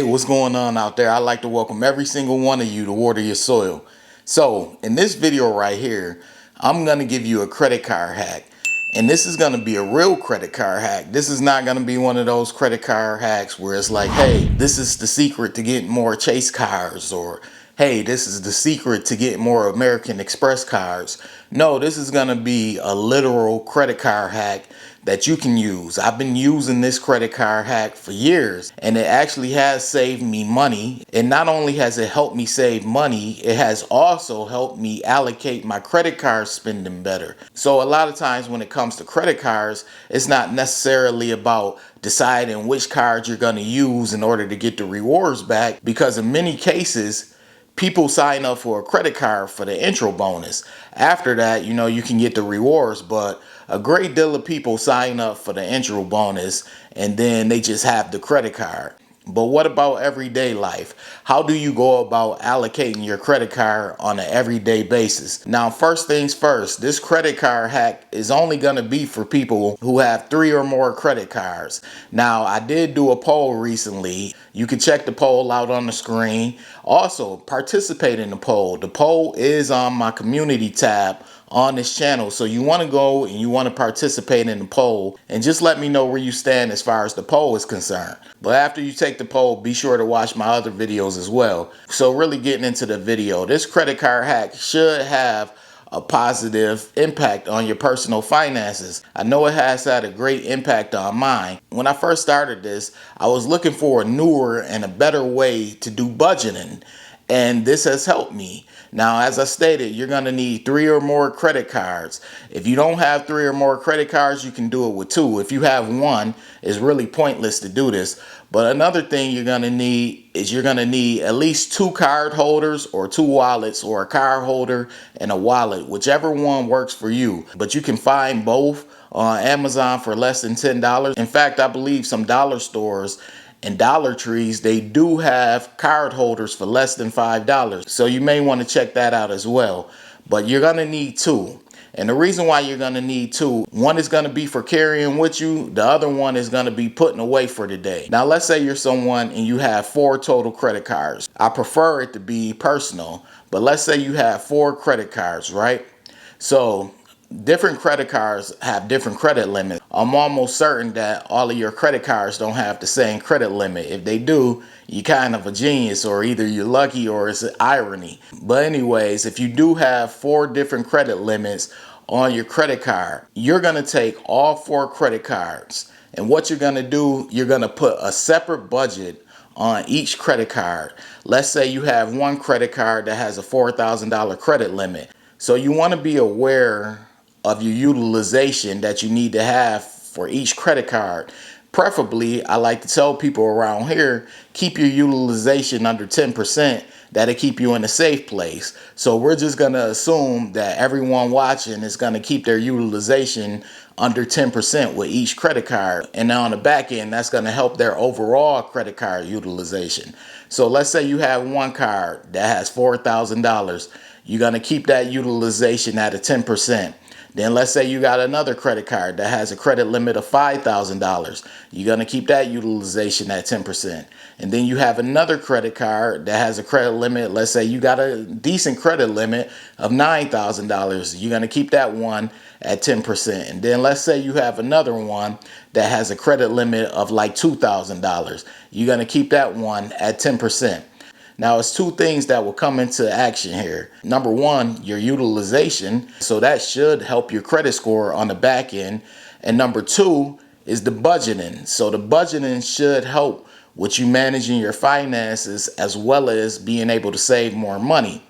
What's going on out there? I'd like to welcome every single one of you to Water Your Soil. So in this video right here, I'm going to give you a credit card hack. And this is going to be a real credit card hack. This is not going to be one of those credit card hacks where it's like, hey, this is the secret to getting more Chase cards, or hey, this is the secret to get more American Express cards. No, this is going to be a literal credit card hack that you can use. I've been using this credit card hack for years, and it actually has saved me money. And not only has it helped me save money, it has also helped me allocate my credit card spending better. So a lot of times when it comes to credit cards, it's not necessarily about deciding which cards you're going to use in order to get the rewards back, because in many cases, people sign up for a credit card for the intro bonus. After that, you can get the rewards, but a great deal of people sign up for the intro bonus and then they just have the credit card. But what about everyday life? How do you go about allocating your credit card on an everyday basis? Now, first things first, this credit card hack is only going to be for people who have 3 or more credit cards. Now, I did do a poll recently. You can check the poll out on the screen. Also, participate in the poll. The poll is on my community tab on this channel, so you want to go and you want to participate in the poll and just let me know where you stand as far as the poll is concerned. But after you take the poll, be sure to watch my other videos as well. So really getting into the video, this credit card hack should have a positive impact on your personal finances. I know it has had a great impact on mine. When I first started this, I was looking for a newer and a better way to do budgeting, and this has helped me. Now, as I stated, you're going to need 3 or more credit cards. If you don't have 3 or more credit cards, you can do it with 2. If you have 1, it's really pointless to do this. But another thing you're going to need is you're going to need at least 2 card holders or 2 wallets, or a card holder and a wallet, whichever one works for you. But you can find both on Amazon for less than $10. In fact, I believe some dollar stores and Dollar Trees, they do have card holders for less than $5. So you may want to check that out as well. But you're going to need 2. And the reason why you're going to need 2, one is going to be for carrying with you. The other one is going to be putting away for the day. Now, let's say you're someone and you have 4 total credit cards. I prefer it to be personal, but let's say you have 4 credit cards, right? So different credit cards have different credit limits. I'm almost certain that all of your credit cards don't have the same credit limit. If they do, you're kind of a genius, or either you're lucky or it's an irony. But anyways, if you do have 4 different credit limits on your credit card, you're going to take all 4 credit cards, and what you're going to do, you're going to put a separate budget on each credit card. Let's say you have one credit card that has a $4,000 credit limit. So you want to be aware of your utilization that you need to have for each credit card. Preferably, I like to tell people around here, keep your utilization under 10%. That'll keep you in a safe place. So we're just going to assume that everyone watching is going to keep their utilization under 10% with each credit card. And on the back end, that's going to help their overall credit card utilization. So let's say you have one card that has $4,000. You're going to keep that utilization at a 10%. Then let's say you got another credit card that has a credit limit of $5,000. You're going to keep that utilization at 10%. And then you have another credit card that has a credit limit. Let's say you got a decent credit limit of $9,000. You're going to keep that one at 10%. And then let's say you have another one that has a credit limit of like $2,000. You're going to keep that one at 10%. Now, it's 2 things that will come into action here. Number 1, your utilization. So that should help your credit score on the back end. And number 2 is the budgeting. So the budgeting should help with you managing your finances as well as being able to save more money.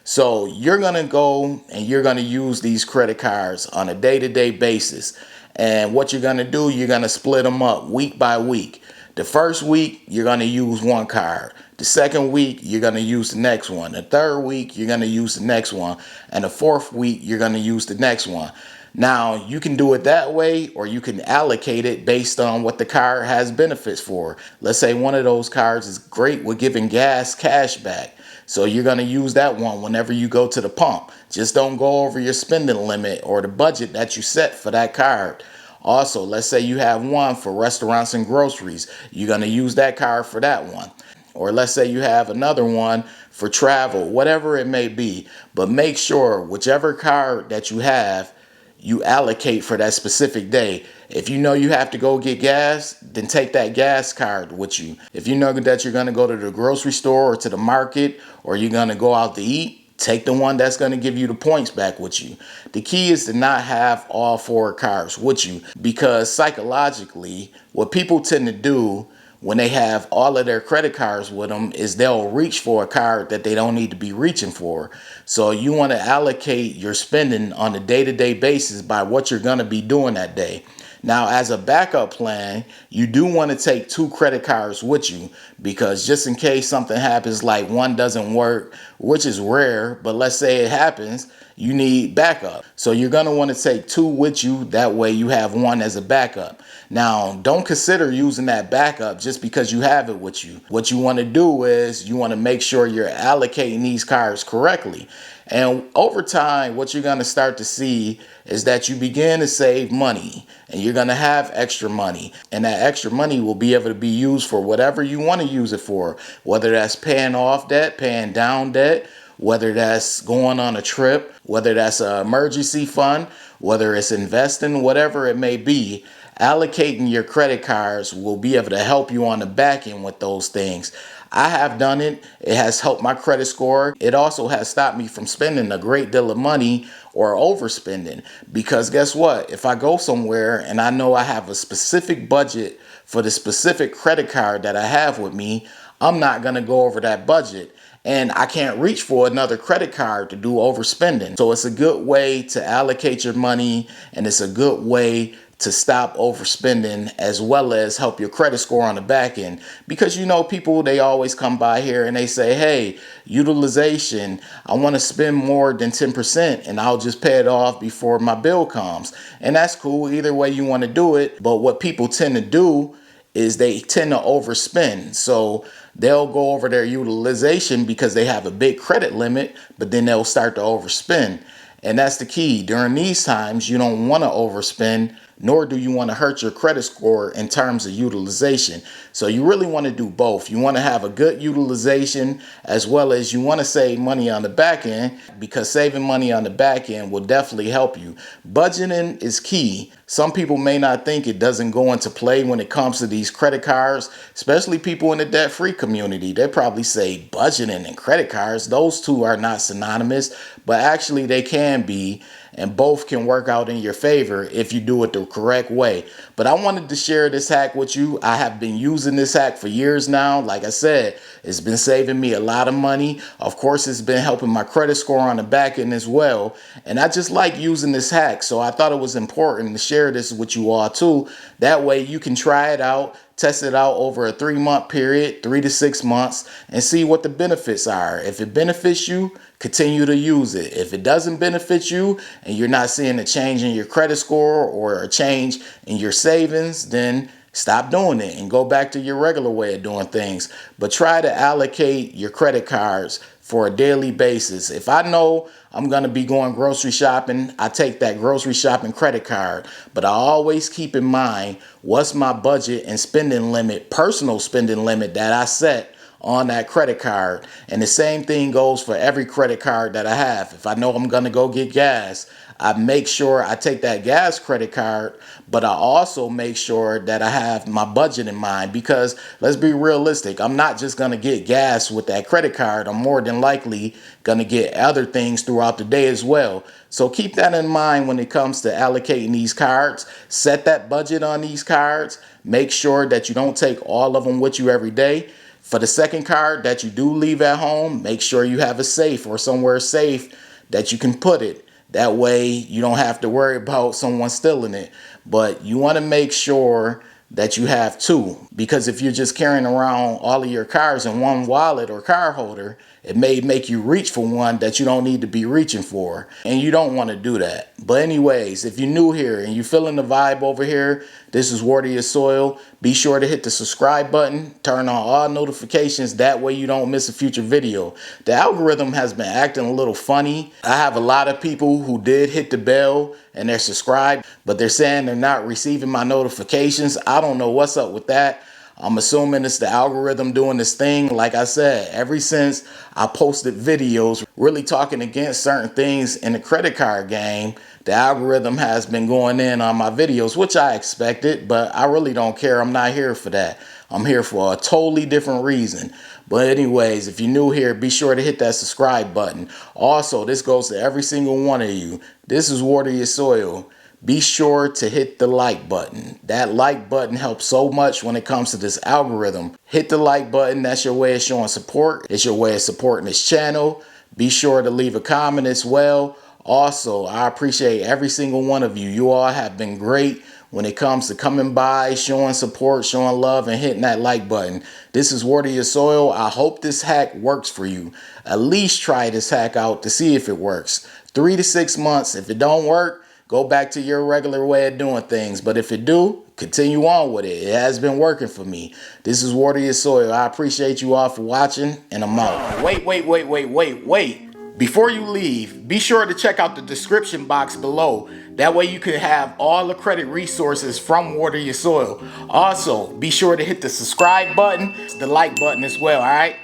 So you're going to go and you're going to use these credit cards on a day-to-day basis. And what you're going to do, you're going to split them up week by week. The first week, you're going to use one card. The second week, you're going to use the next one. The third week, you're going to use the next one. And the fourth week, you're going to use the next one. Now, you can do it that way, or you can allocate it based on what the card has benefits for. Let's say one of those cards is great with giving gas cash back. So you're going to use that one whenever you go to the pump. Just don't go over your spending limit or the budget that you set for that card. Also, let's say you have one for restaurants and groceries. You're going to use that card for that one. or let's say you have another one for travel, whatever it may be. But make sure whichever card that you have, you allocate for that specific day. If you know you have to go get gas, then take that gas card with you. If you know that you're going to go to the grocery store or to the market, or you're going to go out to eat, take the one that's going to give you the points back with you. The key is to not have all four cards with you, because psychologically, what people tend to do when they have all of their credit cards with them is they'll reach for a card that they don't need to be reaching for. So you want to allocate your spending on a day-to-day basis by what you're going to be doing that day. Now, as a backup plan, you do want to take 2 credit cards with you, because just in case something happens, like one doesn't work, which is rare, but let's say it happens, you need backup. So you're going to want to take 2 with you. That way you have one as a backup. Now, don't consider using that backup just because you have it with you. What you want to do is you want to make sure you're allocating these cards correctly. And over time, what you're going to start to see is that you begin to save money, and you're going to have extra money. And that extra money will be able to be used for whatever you want to use it for, whether that's paying off debt, paying down debt, whether that's going on a trip, whether that's an emergency fund, whether it's investing, whatever it may be. Allocating your credit cards will be able to help you on the back end with those things. I have done it. It has helped my credit score. It also has stopped me from spending a great deal of money or overspending, because guess what? If I go somewhere and I know I have a specific budget for the specific credit card that I have with me, I'm not going to go over that budget. And I can't reach for another credit card to do overspending. So it's a good way to allocate your money, and it's a good way to stop overspending, as well as help your credit score on the back end. Because you know, people, they always come by here and they say, hey, utilization, I want to spend more than 10% and I'll just pay it off before my bill comes. And that's cool, either way you want to do it. But what people tend to do is they tend to overspend. So they'll go over their utilization because they have a big credit limit, but then they'll start to overspend. And that's the key. During these times, you don't want to overspend, nor do you want to hurt your credit score in terms of utilization. So you really want to do both. You want to have a good utilization, as well as you want to save money on the back end, because saving money on the back end will definitely help you. Budgeting is key. Some people may not think it doesn't go into play when it comes to these credit cards, especially people in the debt-free community. They probably say budgeting and credit cards, those two are not synonymous, but actually they can be. And both can work out in your favor if you do it the correct way. But I wanted to share this hack with you. I have been using this hack for years now. Like I said, it's been saving me a lot of money. Of course, it's been helping my credit score on the back end as well. And I just like using this hack. So I thought it was important to share this with you all too. That way you can try it out, test it out over a 3-month period, 3 to 6 months, and see what the benefits are. If it benefits you, continue to use it. If it doesn't benefit you and you're not seeing a change in your credit score or a change in your savings, then stop doing it and go back to your regular way of doing things. But try to allocate your credit cards for a daily basis. If I know I'm going to be going grocery shopping, I take that grocery shopping credit card. But I always keep in mind what's my budget and spending limit, personal spending limit that I set on that credit card. And the same thing goes for every credit card that I have. If I know I'm going to go get gas, I make sure I take that gas credit card, but I also make sure that I have my budget in mind, because let's be realistic. I'm not just going to get gas with that credit card. I'm more than likely going to get other things throughout the day as well. So keep that in mind when it comes to allocating these cards. Set that budget on these cards. Make sure that you don't take all of them with you every day. For the second card that you do leave at home, make sure you have a safe or somewhere safe that you can put it. That way you don't have to worry about someone stealing it. But you want to make sure that you have 2, because if you're just carrying around all of your cards in one wallet or card holder, it may make you reach for one that you don't need to be reaching for, and you don't want to do that. But anyways, if you're new here and you're feeling the vibe over here, this is Water Your Soil. Be sure to hit the subscribe button, turn on all notifications, that way you don't miss a future video. The algorithm has been acting a little funny. I have a lot of people who did hit the bell and they're subscribed, but they're saying they're not receiving my notifications. I don't know what's up with that. I'm assuming it's the algorithm doing this thing. Like I said, ever since I posted videos really talking against certain things in the credit card game, the algorithm has been going in on my videos, which I expected, but I really don't care. I'm not here for that. I'm here for a totally different reason. But anyways, if you're new here, be sure to hit that subscribe button. Also, this goes to every single one of you. This is Water Your Soil. Be sure to hit the like button. That like button helps so much when it comes to this algorithm. Hit the like button. That's your way of showing support. It's your way of supporting this channel. Be sure to leave a comment as well. Also, I appreciate every single one of you. You all have been great when it comes to coming by, showing support, showing love, and hitting that like button. This is Water Your Soil. I hope this hack works for you. At least try this hack out to see if it works. 3 to 6 months. If it don't work, go back to your regular way of doing things. But if it do, continue on with it. It has been working for me. This is Water Your Soil. I appreciate you all for watching, and I'm out. Wait. Before you leave, be sure to check out the description box below. That way you can have all the credit resources from Water Your Soil. Also, be sure to hit the subscribe button, the like button as well, all right?